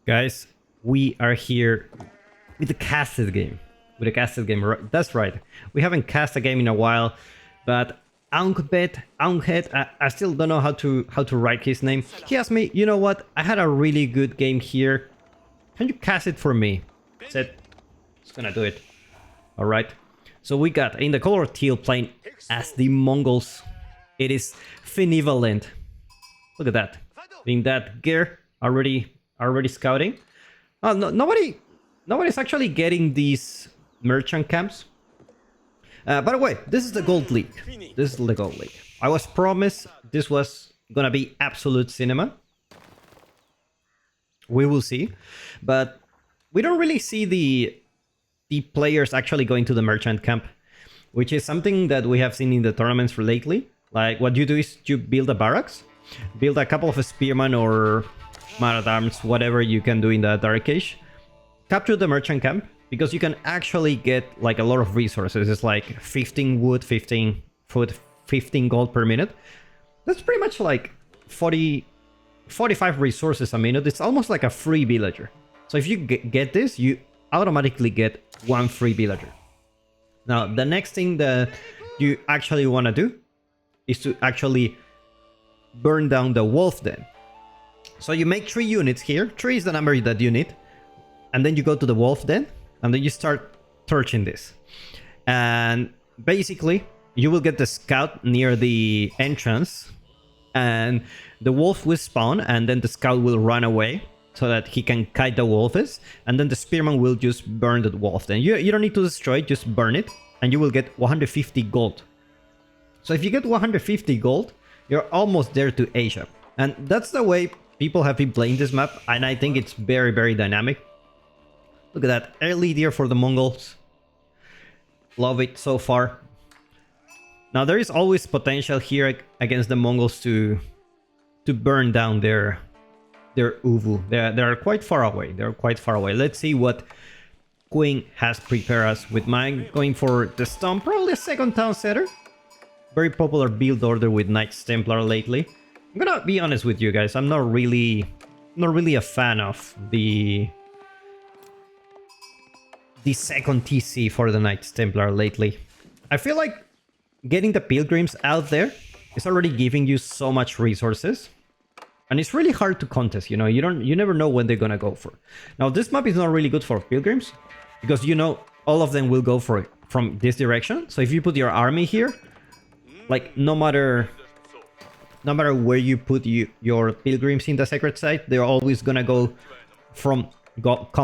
Guys, we are here with a casted game. That's right. We haven't cast a game in a while, but Aunghead, I still don't know how to write his name. He asked me, you know what? I had a really good game here. Can you cast it for me? I said, it's gonna do it. All right. So we got in the color teal playing as the Mongols. It is Benevolent. Look at that. In that gear, already scouting. Oh, no, nobody's actually getting these merchant camps. By the way, this is the Gold League. This is the Gold League. I was promised this was gonna be absolute cinema. We will see, but we don't really see the players actually going to the merchant camp, which is something that we have seen in the tournaments for lately. Like what you do is you build a barracks, build a couple of spearmen or man-at-arms, whatever you can do in the Dark Age, capture the merchant camp, because you can actually get like a lot of resources. It's like 15 wood, 15 food, 15 gold per minute. That's pretty much like 45 resources a minute. It's almost like a free villager. So if you get this, you automatically get one free villager. Now, the next thing that you actually want to do is to actually burn down the wolf den. So you make 3 units here. 3 is the number that you need. And then you go to the wolf den, and then you start torching this. And basically, you will get the scout near the entrance, and the wolf will spawn, and then the scout will run away so that he can kite the wolves, and then the spearman will just burn the wolf. Then you don't need to destroy it, just burn it, and you will get 150 gold. So if you get 150 gold, you're almost there to Asia. And that's the way people have been playing this map, and I think it's very, very dynamic. Look at that, early deer for the Mongols. Love it so far. Now there is always potential here against the Mongols to burn down their Uvu. They're quite far away. Let's see what Queen has prepared us with. Mine going for the Stone, probably a second town center. Very popular build order with Knights Templar lately. I'm gonna be honest with you guys. I'm not really a fan of the second TC for the Knights Templar lately. I feel like getting the pilgrims out there is already giving you so much resources, and it's really hard to contest. You know, you never know when they're gonna go for. Now this map is not really good for pilgrims because you know all of them will go for it from this direction. So if you put your army here, like no matter where you put your pilgrims in the sacred site, they're always gonna come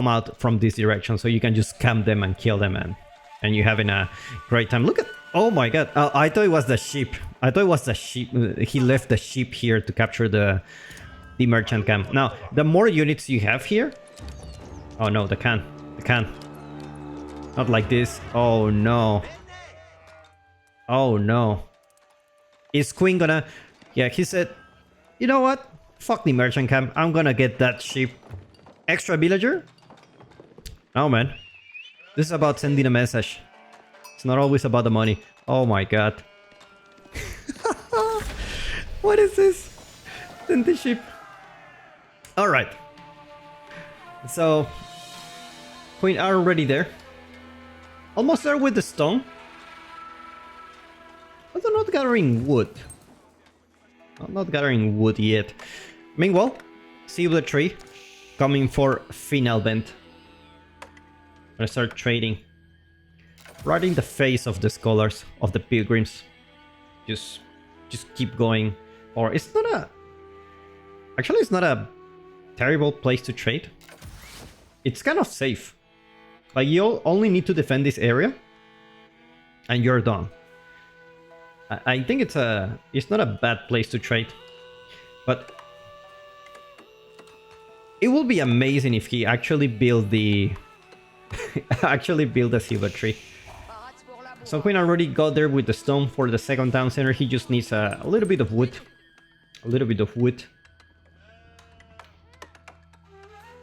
out from this direction. So you can just camp them and kill them, and you're having a great time. Look at, oh my god, I thought it was the sheep. He left the sheep here to capture the merchant camp. Now the more units you have here, oh no, the can, not like this. Oh no. Is Queen gonna... Yeah, he said, you know what? Fuck the merchant camp. I'm gonna get that sheep. Extra villager? Oh man. This is about sending a message. It's not always about the money. Oh my god. What is this? Send the sheep. Alright. So... Queen are already there. Almost there with the stone. But they're not gathering wood. I'm not gathering wood yet. Meanwhile, see the tree coming for Finalbent. Gonna start trading. Right in the face of the scholars, of the pilgrims. Just keep going. Or it's not a... Actually, it's not a terrible place to trade. It's kind of safe. Like, you only need to defend this area, and you're done. I think it's not a bad place to trade, but it will be amazing if he actually build the silver tree. So Queen already got there with the stone for the second town center. He just needs a little bit of wood,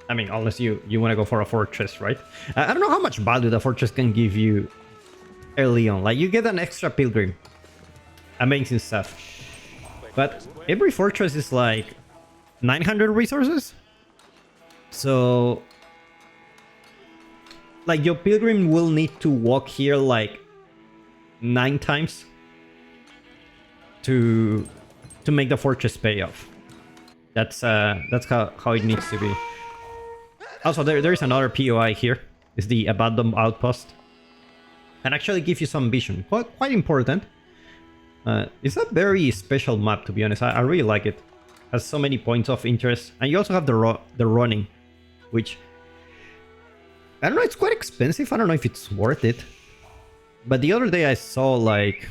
I mean, unless you want to go for a fortress, right? I don't know how much value the fortress can give you early on. Like, you get an extra pilgrim. Amazing stuff. But every fortress is like 900 resources. So, like, your pilgrim will need to walk here like 9 times to make the fortress pay off. That's how it needs to be. Also, there is another POI here. It's the abandoned outpost. And actually give you some vision. Quite important. It's a very special map, to be honest. I really like it. Has so many points of interest. And you also have the running, which I don't know, it's quite expensive. I don't know if it's worth it. But the other day I saw like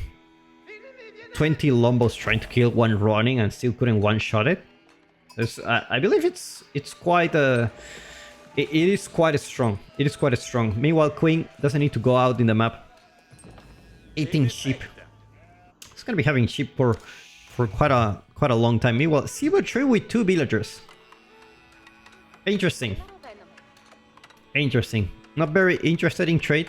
20 Lombos trying to kill one running and still couldn't one-shot it. I believe it's quite it is quite strong. It is quite strong. Meanwhile, Queen doesn't need to go out in the map. 18 sheep. It's gonna be having sheep for quite a long time. Meanwhile, Silver Tree with 2 villagers. Interesting. Interesting. Not very interested in trade.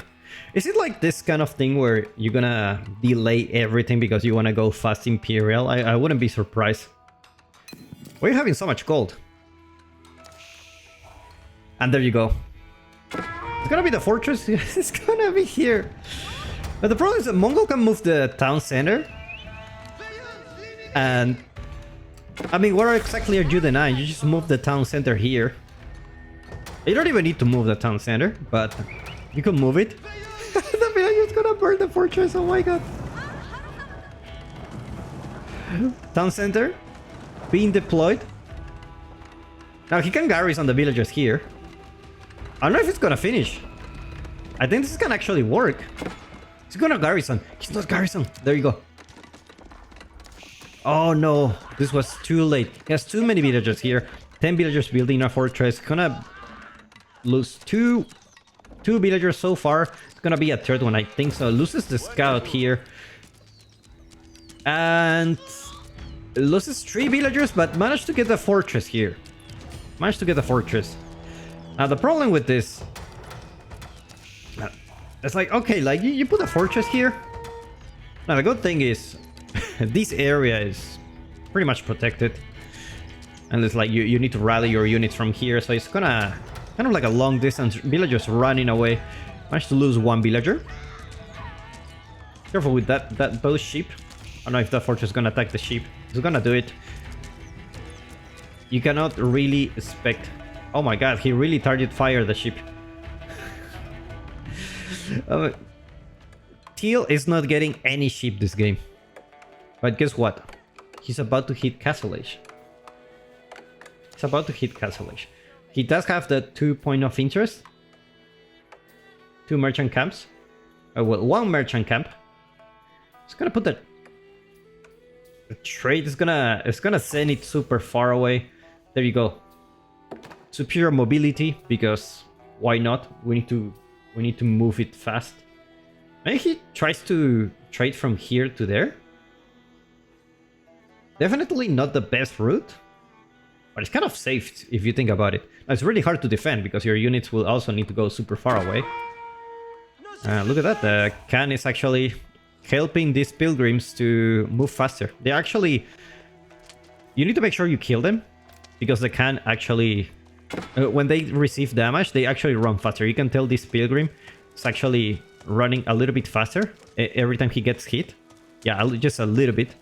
Is it like this kind of thing where you're gonna delay everything because you wanna go fast Imperial? I wouldn't be surprised. Why are you having so much gold? And there you go. It's gonna be the fortress. It's gonna be here. But the problem is that Mongol can move the town center. And I mean, what exactly are you denying? You just move the town center here. You don't even need to move the town center, but you can move it. The villager's gonna burn the fortress. Oh my god. Town center being deployed. Now he can garrison the villagers here. I don't know if it's gonna finish. I think this is gonna actually work. He's gonna garrison. He's not garrison. There you go. Oh no, this was too late. He has too many villagers here. 10 villagers building a fortress. Gonna lose two villagers so far. It's gonna be a third one, I think so. Loses the scout here. And loses 3 villagers, but managed to get the fortress here. Managed to get the fortress. Now the problem with this, it's like, okay, like you put a fortress here. Now the good thing is, this area is pretty much protected. And it's like you need to rally your units from here, so it's gonna kind of like a long distance. Villagers running away. Managed to lose 1 villager. Careful with those sheep. I don't know if that fortress is gonna attack the sheep. It's gonna do it. You cannot really expect. Oh my god, he really target fired the sheep. Teal is not getting any sheep this game. But guess what? He's about to hit Castle Age. He's about to hit Castle Age. He does have the 2 point of interest. 2 merchant camps. Well, 1 merchant camp. It's gonna put the trade is gonna send it super far away. There you go. Superior mobility, because why not? We need to move it fast. Maybe he tries to trade from here to there. Definitely not the best route, but it's kind of safe if you think about it. Now, it's really hard to defend because your units will also need to go super far away. Look at that, the Khan is actually helping these pilgrims to move faster. They actually... You need to make sure you kill them, because the Khan actually... when they receive damage, they actually run faster. You can tell this pilgrim is actually running a little bit faster every time he gets hit. Yeah, just a little bit.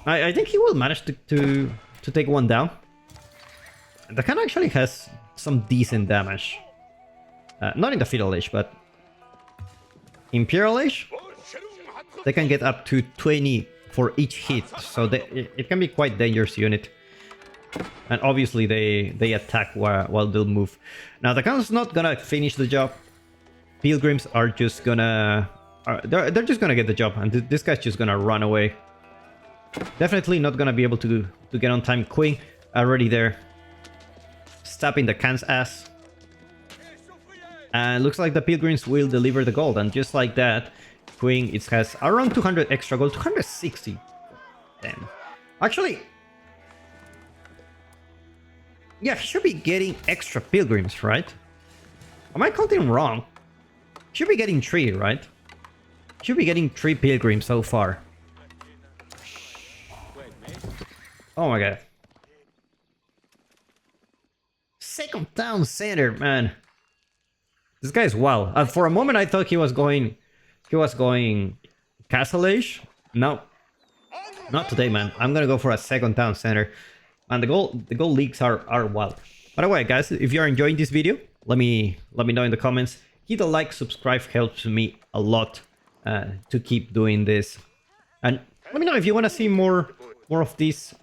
I think he will manage to take one down. The Khan actually has some decent damage. Not in the Feudal Age, but... Imperial Age? They can get up to 20 for each hit, so it can be quite dangerous unit. And obviously they attack while they'll move. Now the Khan's not gonna finish the job. Pilgrims are just gonna... they're just gonna get the job, and this guy's just gonna run away. Definitely not gonna be able to get on time. Queen already there. Stabbing the Khan's ass. And looks like the Pilgrims will deliver the gold, and just like that, Queen it has around 200 extra gold, 260. Damn. Actually... Yeah, he should be getting extra pilgrims, right? Am I counting wrong? Should be getting 3, right? Should be getting 3 pilgrims so far. Oh my god. second town center, man. This guy's wild. For a moment, I thought he was going Castle Age. No, not today, man. I'm gonna go for a second town center. And the gold leaks are wild. By the way, guys, if you're enjoying this video, let me know in the comments. Hit a like, subscribe helps me a lot to keep doing this. And let me know if you want to see more of these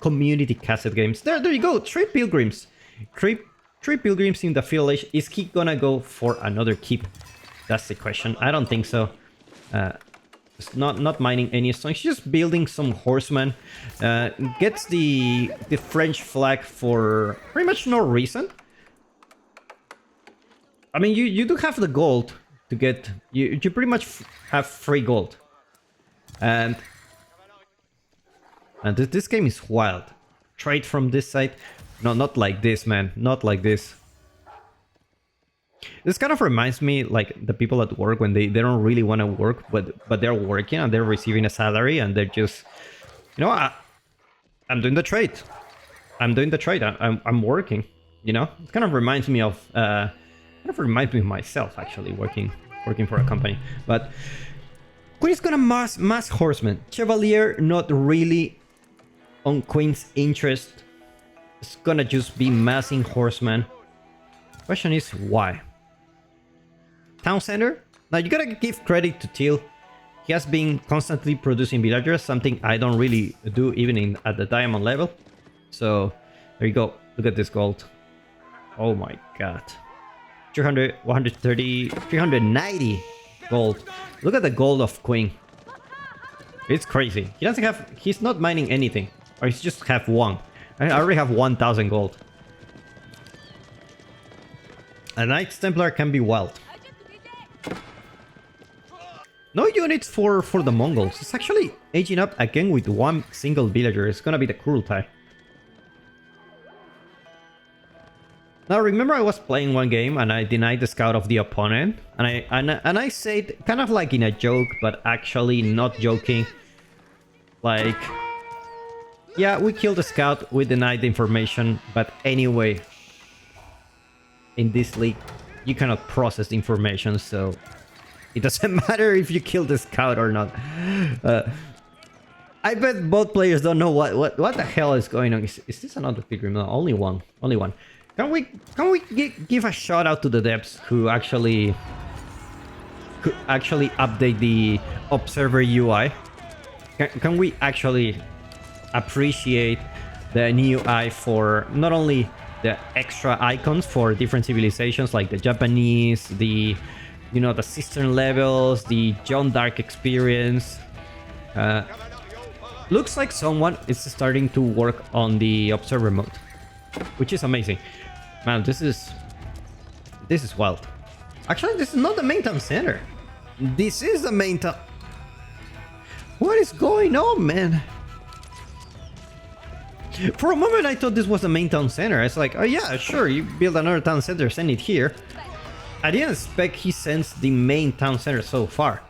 community cassette games. There you go. 3 pilgrims. Three pilgrims in the field age. Is he gonna go for another keep? That's the question. I don't think so. It's not mining any stones. He's just building some horsemen. Gets the French flag for pretty much no reason. I mean, you do have the gold to get. You pretty much have free gold. And this game is wild. Trade from this side. No, not like this, man. Not like this. This kind of reminds me like the people at work when they don't really want to work, but they're working and they're receiving a salary and they're just, you know, I'm doing the trade. I'm doing the trade. I'm working. You know, it kind of reminds me of myself actually working for a company. But Queen's gonna mass horseman. Chevalier not really on Queen's interest. It's gonna just be massing horseman. Question is why? Town center? Now you gotta give credit to Teal. He has been constantly producing villagers, something I don't really do even at the diamond level. So there you go. Look at this gold. Oh my god. 300, 130, 390 gold. Look at the gold of Queen. It's crazy. He's not mining anything. Or he's just have one. I already have 1,000 gold. A Knights Templar can be wild. No units for the Mongols. It's actually aging up again with one single villager. It's gonna be the Kurultai. Now remember I was playing one game and I denied the scout of the opponent. And I said, kind of like in a joke, but actually not joking. Like, yeah, we killed the scout, we denied the information, but anyway, in this league, you cannot process the information, so it doesn't matter if you kill the scout or not. I bet both players don't know what the hell is going on. Is this another pilgrim? No, only one. Can we give a shout out to the devs who actually update the observer UI? Can we actually appreciate the new UI for not only the extra icons for different civilizations like the Japanese, the cistern levels, the John Dark experience. Looks like someone is starting to work on the observer mode, which is amazing. Man, this is wild. Actually, this is not the main town center. This is the main town. What is going on, man? For a moment, I thought this was the main town center. It's like, oh yeah, sure, you build another town center, send it here. I didn't expect he sends the main town center so far.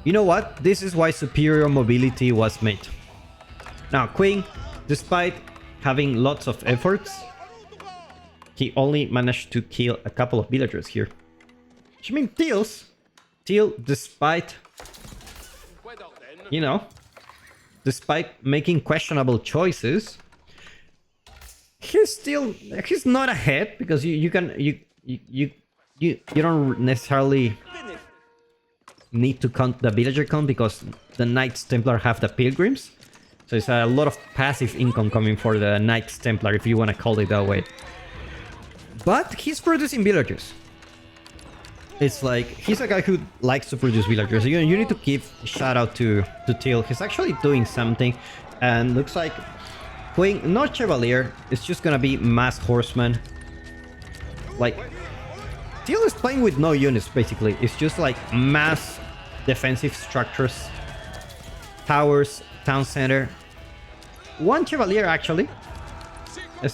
You know what? This is why superior mobility was made. Now, Queen, despite having lots of efforts, he only managed to kill a couple of villagers here. Which means Teal, despite, despite making questionable choices, he's not ahead because you don't necessarily need to count the villager count because the Knights Templar have the pilgrims. So it's a lot of passive income coming for the Knights Templar, if you want to call it that way. But he's producing villagers. It's like, he's a guy who likes to produce villagers. You need to give shout out to Teal. He's actually doing something. And looks like Queen, not Chevalier, it's just gonna be mass horseman. Like, Teal is playing with no units, basically. It's just like mass defensive structures, towers, town center. One Chevalier, actually. I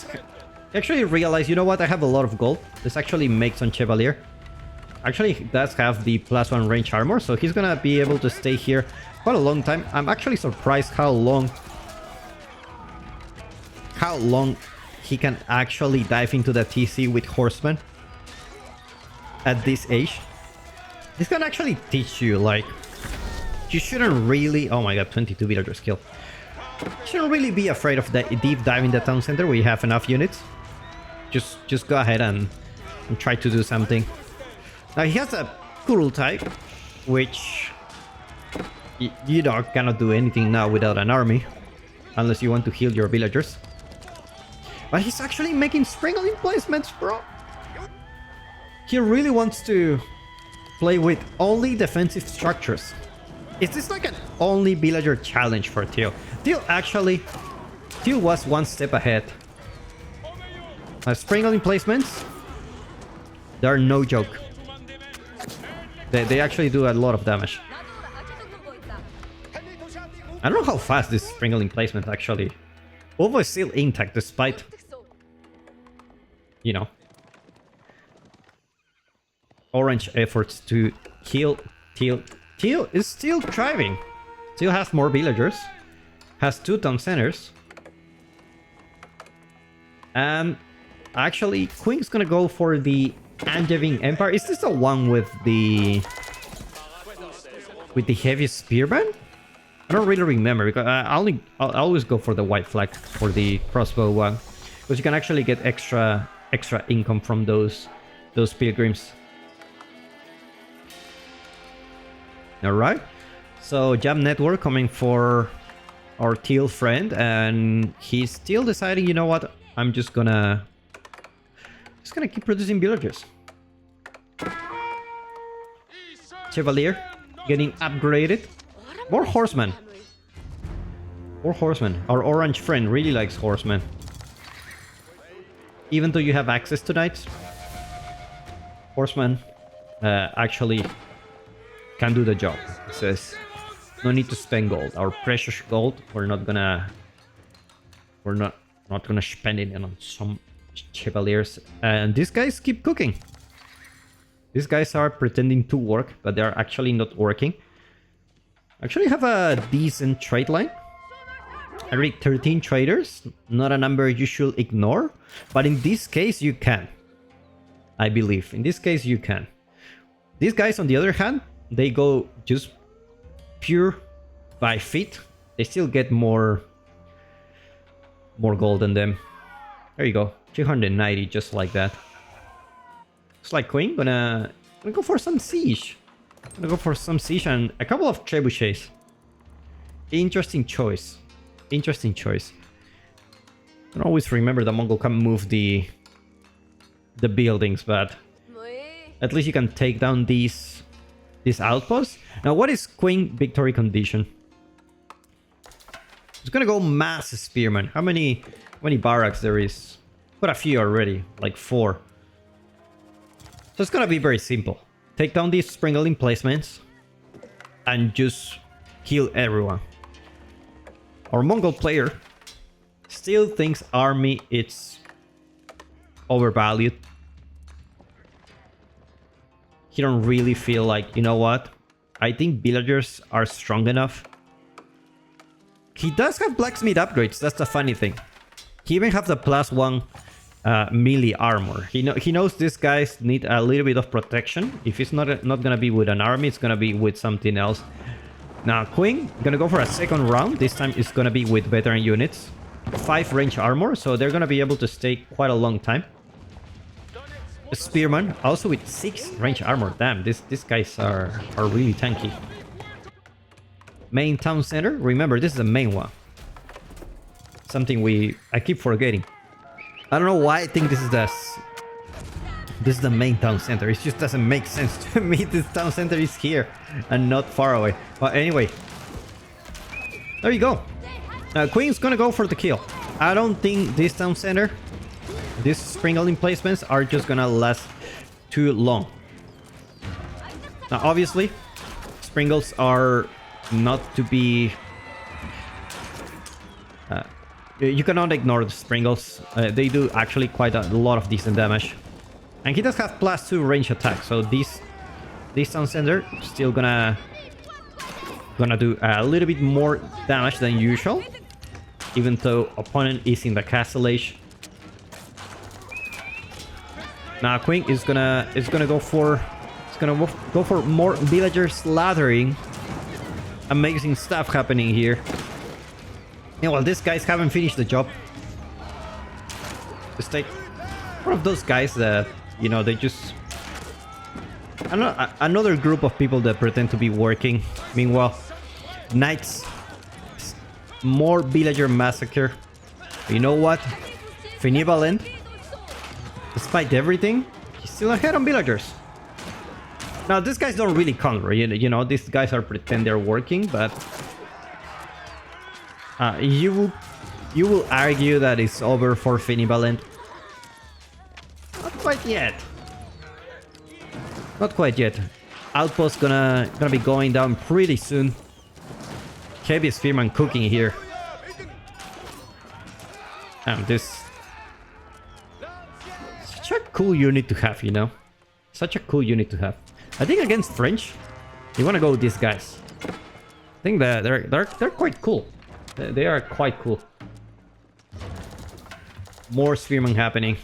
actually realized, you know what? I have a lot of gold. Let's actually make some Chevalier. Actually, he does have the +1 range armor, so he's gonna be able to stay here quite a long time. I'm actually surprised how long he can actually dive into the TC with Horseman at this age. This can actually teach you, like, you shouldn't really... Oh my god, 22 villagers kill. You shouldn't really be afraid of the deep dive in the town center where you have enough units. Just go ahead and try to do something. Now he has a Kurul type, which you cannot do anything now without an army, unless you want to heal your villagers. But he's actually making sprinkling placements, bro. He really wants to play with only defensive structures. Is this like an only villager challenge for Teal? Teal was one step ahead. Sprinkling placements, they are no joke. They actually do a lot of damage. I don't know how fast this sprinkling placement actually... Ovo is still intact despite... You know... Orange efforts to kill Teal. Teal is still thriving. Teal has more villagers. Has 2 town centers. And... Actually, Queen's gonna go for the Angevin Empire. Is this the one with the... heavy spearman? I don't really remember because I always go for the white flag for the crossbow one, because you can actually get extra income from those pilgrims. All right, so Jam Network coming for our Teal friend, and he's still deciding. You know what? I'm just gonna keep producing villagers. Chevalier getting upgraded. More horsemen. More horsemen. Our orange friend really likes horsemen. Even though you have access to knights, horsemen actually can do the job. It says no need to spend gold. Our precious gold, we're not gonna spend it on some chevaliers. And these guys keep cooking. These guys are pretending to work, but they are actually not working. Actually have a decent trade line. I read 13 traders, not a number you should ignore, but in this case you can. I believe. In this case you can. These guys on the other hand, they go just pure by feet. They still get more gold than them. There you go. 290 just like that. It's like Queen gonna go for some siege. Gonna go for some siege and a couple of trebuchets. Interesting choice. Interesting choice. I don't always remember the Mongol can move the buildings, but at least you can take down these outposts. Now, what is Queen victory condition? It's gonna go mass spearman. How many barracks there is? Got a few already, like 4. So it's gonna be very simple. Take down these sprinkling placements and just kill everyone. Our Mongol player still thinks army is overvalued. He don't really feel like, you know what? I think villagers are strong enough. He does have blacksmith upgrades, that's the funny thing. He even has the +1 melee armor. He knows these guys need a little bit of protection. If it's not gonna be with an army, it's gonna be with something else. Now Queen gonna go for a second round. This time it's gonna be with veteran units. 5 range armor, so they're gonna be able to stay quite a long time. Spearman also with 6 range armor. Damn, these guys are really tanky. Main town center. Remember, this is the main one. Something I keep forgetting. I don't know why I think this is the main town center. It just doesn't make sense to me. This town center is here and not far away. But anyway, there you go. Queen's gonna go for the kill. I don't think this town center, these sprinkling placements are just gonna last too long. Now, obviously, sprinkles are not to be... you cannot ignore the sprinkles. They do actually quite a lot of decent damage. And he does have +2 range attack, so this town center still gonna do a little bit more damage than usual, even though opponent is in the castle age. Now Queen is gonna go for more villagers slaughtering. Amazing stuff happening here. Yeah, well, these guys haven't finished the job. Just like one of those guys that, you know, they just another group of people that pretend to be working. Meanwhile, knights, more villager massacre. But you know what? Benevolent, despite everything, he's still ahead on villagers. Now, these guys don't really conquer, you know, these guys are pretend they're working, but you will argue that it's over for Benevolent. Not quite yet. Not quite yet. Outpost gonna be going down pretty soon. Heavy Spearman cooking here. This such a cool unit to have, you know. Such a cool unit to have. I think against French, you wanna go with these guys. I think that they're quite cool. They are quite cool. More Spearman happening.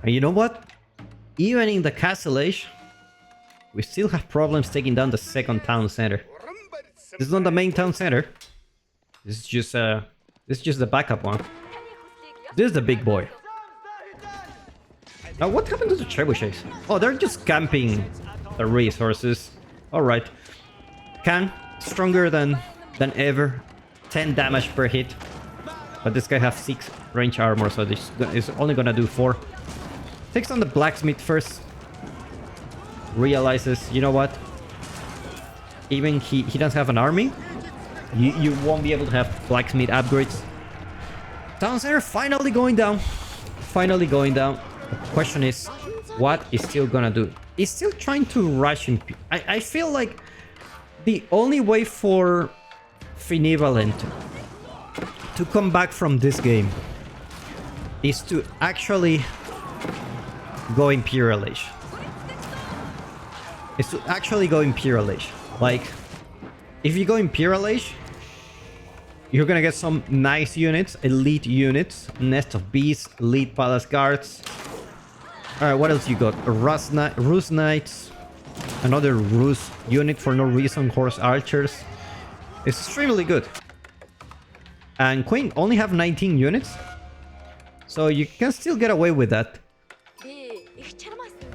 And you know what? Even in the castle age, we still have problems taking down the second town center. This is not the main town center. This is just the backup one. This is the big boy. Now, what happened to the trebuchets? Oh, they're just camping the resources. All right. Can stronger than ever. 10 damage per hit. But this guy has 6 range armor, so this is only gonna do 4. Takes on the blacksmith first. Realizes, you know what? Even he doesn't have an army. You won't be able to have blacksmith upgrades. Town center finally going down. Finally going down. The question is, what is still gonna do? He's still trying to rush him. I feel like the only way for Benevolent to come back from this game is to actually go Imperial Age. Is to actually go Imperial Age. Like, if you go Imperial Age, you're gonna get some nice units, elite units, Nest of Beasts, elite Palace Guards. Alright, what else you got? Rus Knights, another Rus unit for no reason, Horse Archers. It's extremely good. And Queen only have 19 units, so you can still get away with that.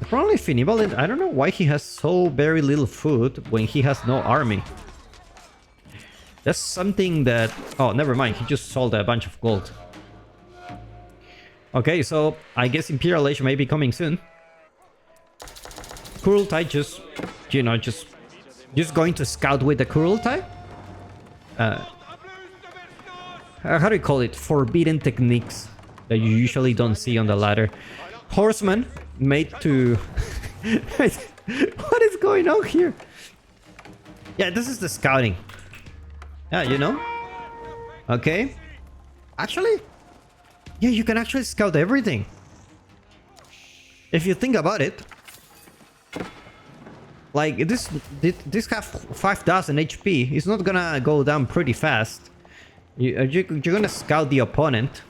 Probably Benevolent, I don't know why he has so very little food when he has no army. That's something that... Oh, never mind, he just sold a bunch of gold. Okay, so I guess Imperial Age may be coming soon. Kurultai just, you know, just going to scout with the Kurultai. How do you call it? Forbidden techniques that you usually don't see on the ladder. Horseman made to... What is going on here? Yeah, this is the scouting. Yeah, you know? Okay. Actually, yeah, you can actually scout everything. If you think about it. Like, this have 5,000 HP. It's not gonna go down pretty fast. You're gonna scout the opponent.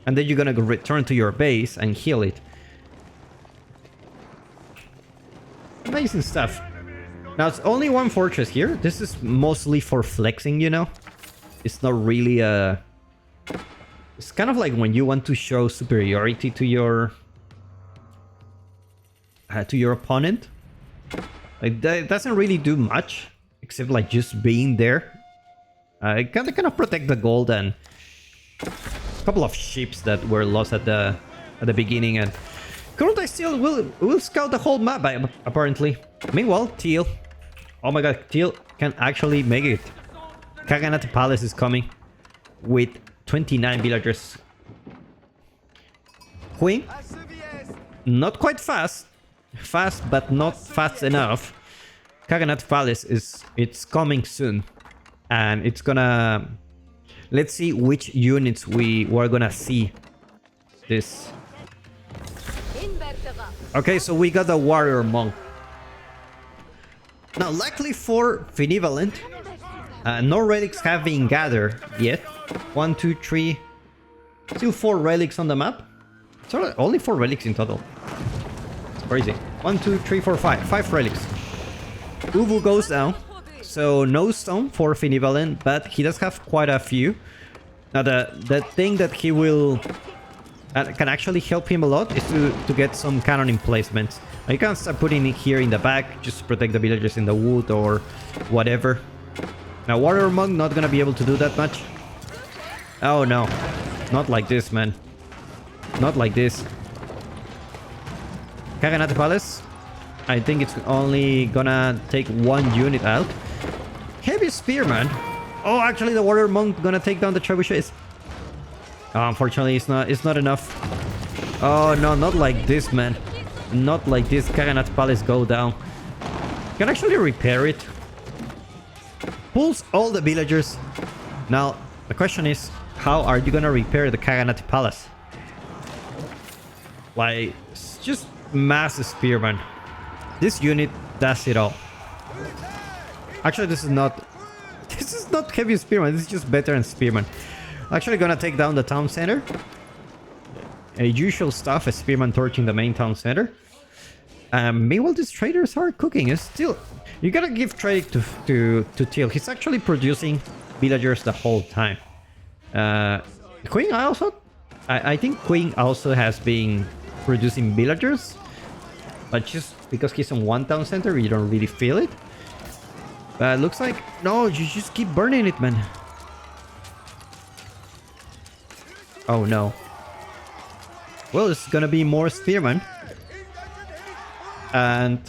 And then you're gonna return to your base and heal it. Amazing stuff. Now, it's only one fortress here. This is mostly for flexing, you know? It's not really a... It's kind of like when you want to show superiority to your opponent. Like, that doesn't really do much, except like just being there. It kind of protect the gold and a couple of ships that were lost at the beginning. And Kurultai still will scout the whole map, apparently. Meanwhile, Teal. Oh my god, Teal can actually make it. Kaganate Palace is coming with 29 villagers. Queen, not quite fast. Fast, but not fast enough. Kaganate Palace it's coming soon. And it's gonna... Let's see which units we're gonna see this. Okay, so we got the warrior monk. Now, luckily for Benevolent, no relics have been gathered yet. 1, 2, 3, still 4 relics on the map. So only 4 relics in total. It's crazy. 1, 2, 3, 4, 5. 5 relics. Uvu goes down. So no stone for Finivalent, but he does have quite a few. Now the thing that he will can actually help him a lot is to get some cannon emplacements. You can start putting it here in the back, just to protect the villagers in the wood or whatever. Now Warrior Monk not gonna be able to do that much. Oh no, not like this, man. Not like this. Kaganate Palace. I think it's only gonna take 1 unit out. Heavy Spearman. Oh, actually the Warrior Monk gonna take down the trebuchets. Oh, unfortunately, it's not enough. Oh no, not like this, man. Not like this. Kaganate Palace go down. Can actually repair it. Pulls all the villagers. Now, the question is, how are you gonna repair the Kaganate Palace? Like, it's just mass Spearman. This unit does it all. Actually, this is not heavy Spearman. This is just veteran Spearman. Actually gonna take down the town center. Usual stuff, a Spearman torching the main town center. Meanwhile, these traders are cooking. It's still, you gotta give credit to Teal. He's actually producing villagers the whole time. Queen also, I think Queen also has been producing villagers, but just because he's on one town center, you don't really feel it. But looks like no, you just keep burning it, man. Oh no. Well, it's gonna be more Spearman. And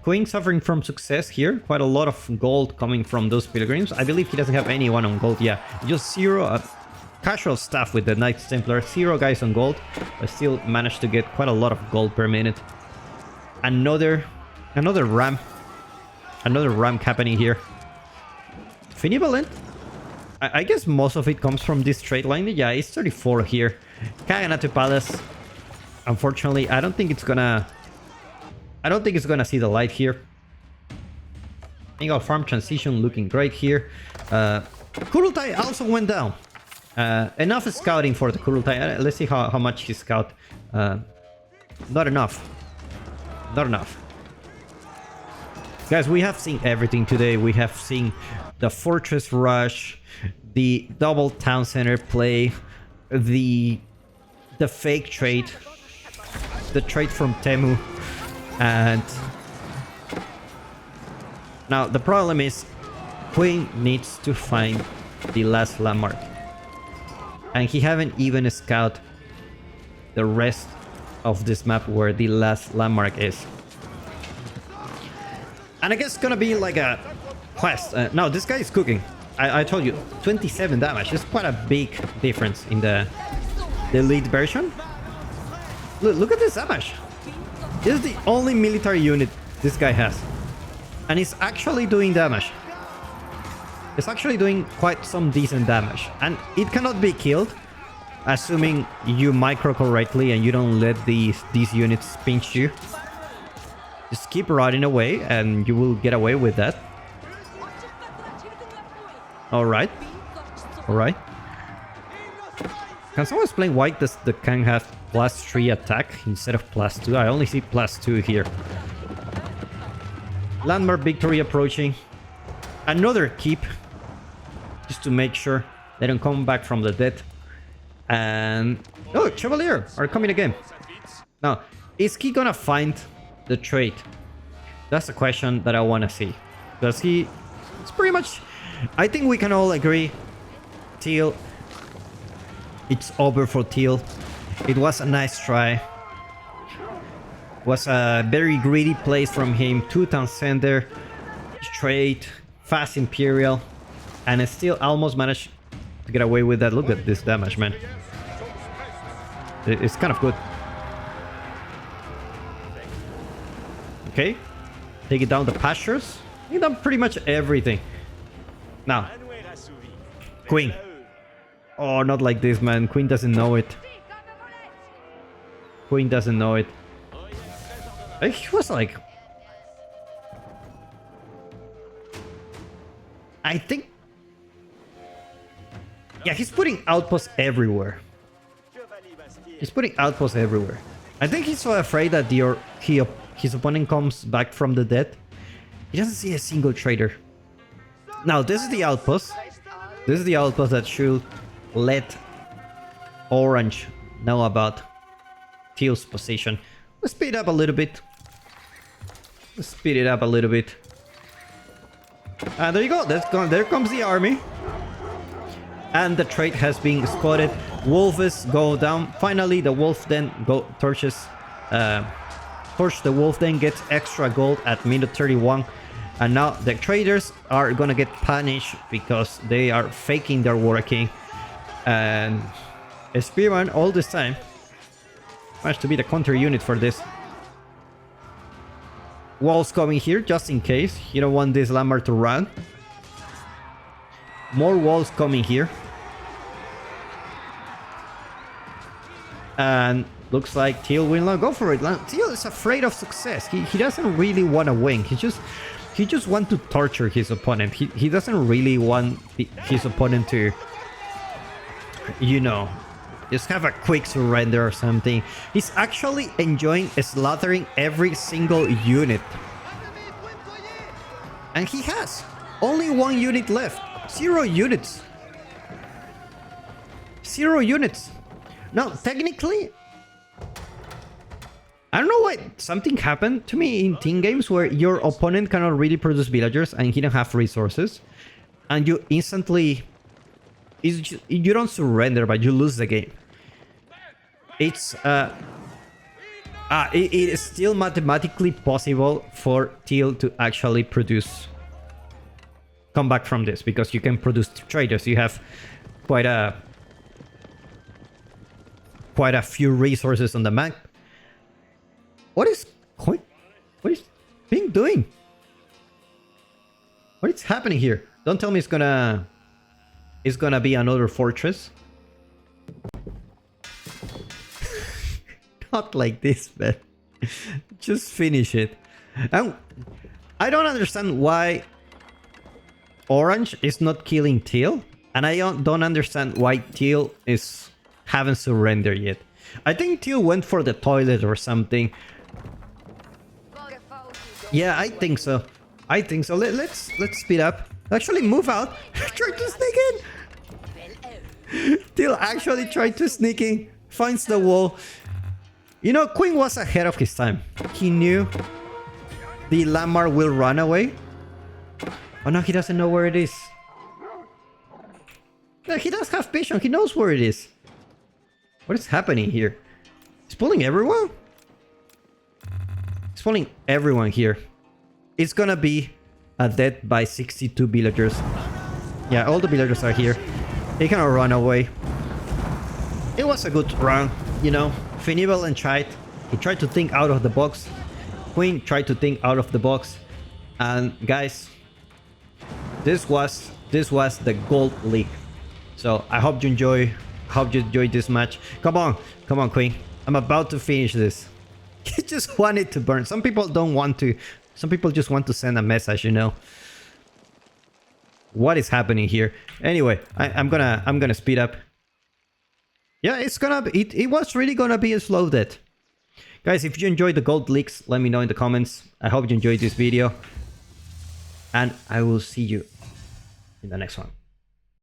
Queen suffering from success here. Quite a lot of gold coming from those pilgrims. I believe he doesn't have anyone on gold. Yeah, just 0 casual stuff with the Knights Templar. 0 guys on gold. But still managed to get quite a lot of gold per minute. Another ram. Another ram happening here. Finivalent. I guess most of it comes from this trade line. Yeah, it's 34 here. Kaganate Palace. Unfortunately, I don't think it's gonna see the light here. Ingal farm transition looking great here. Kurultai also went down. Enough scouting for the Kurultai. Let's see how much he scout. Not enough. Not enough. Guys, we have seen everything today. We have seen the Fortress Rush, the double town center play, the fake trade, the trade from Temu, and now the problem is Queen needs to find the last landmark, and he haven't even scouted the rest of this map where the last landmark is. And I guess it's gonna be like a quest. No, this guy is cooking. I told you, 27 damage. It's quite a big difference in the elite version. Look at this damage. This is the only military unit this guy has. And it's actually doing damage. It's actually doing quite some decent damage. And it cannot be killed, assuming you micro correctly and you don't let these units pinch you. Just keep riding away and you will get away with that. Alright. Alright. Can someone explain why does the Kang have +3 attack instead of +2? I only see +2 here. Landmark victory approaching. Another keep. Just to make sure they don't come back from the dead. And... oh, Chevalier are coming again. Now, is he gonna find the trade? That's the question that I want to see. Does he... it's pretty much... I think we can all agree. Teal. It's over for Teal. It was a nice try. Was a very greedy place from him. 2 town center. Trade. Fast Imperial. And it still almost managed to get away with that. Look at this damage, man. It's kind of good. Okay. Take it down the pastures. Take down pretty much everything. Now. Queen. Oh, not like this, man. Queen doesn't know it. Queen doesn't know it. He was like... I think... yeah, he's putting outposts everywhere. He's putting outposts everywhere. I think he's so afraid that his opponent comes back from the dead. He doesn't see a single trader. Now, this is the outpost. This is the outpost that should let Orange know about Teal's position. Let's speed up a little bit. Let's speed it up a little bit. And there you go. There comes the army. And the trade has been spotted. Wolves go down. Finally, the wolf then torches. Torch the wolf then gets extra gold at minute 31. And now the traders are gonna get punished because they are faking their working. And Spearman all this time managed to be the counter unit for this. Walls coming here just in case. You don't want this Lamar to run. More walls coming here. And looks like Teal will not go for it. Teal is afraid of success. He doesn't really want to win. He just wants to torture his opponent. He doesn't really want his opponent to, you know, just have a quick surrender or something. He's actually enjoying slaughtering every single unit. And he has only 1 unit left. 0 units. 0 units. Now, technically, I don't know why something happened to me in team games where your opponent cannot really produce villagers and he don't have resources. And you instantly... you don't surrender, but you lose the game. It's it is still mathematically possible for Teal to actually come back from this, because you can produce traders. You have quite a few resources on the map. What is Pink doing? What is happening here? Don't tell me it's gonna be another fortress. Not like this, man. Just finish it. And I don't understand why Orange is not killing Teal, and I don't understand why Teal haven't surrendered yet. I think Teal went for the toilet or something. Yeah, I think so. Let's speed up. Actually, move out. Try to sneak in. Teal actually tried to sneak in. Finds the wall. You know, Queen was ahead of his time. He knew the Lamar will run away. Oh no, he doesn't know where it is. No, he does have vision. He knows where it is. What is happening here? He's pulling everyone? He's pulling everyone here. It's gonna be a death by 62 villagers. Yeah, all the villagers are here. He cannot run away. It was a good run, you know. Finibel and Chait, he tried to think out of the box. Queen tried to think out of the box. And guys, this was the Gold League. So I hope you enjoyed this match. Come on, Queen. I'm about to finish this. He just wanted to burn. Some people don't want to. Some people just want to send a message, you know. What is happening here? Anyway, I'm gonna speed up. Yeah, it was really gonna be a slow death. Guys, if you enjoyed the gold leaks, let me know in the comments. I hope you enjoyed this video. And I will see you in the next one.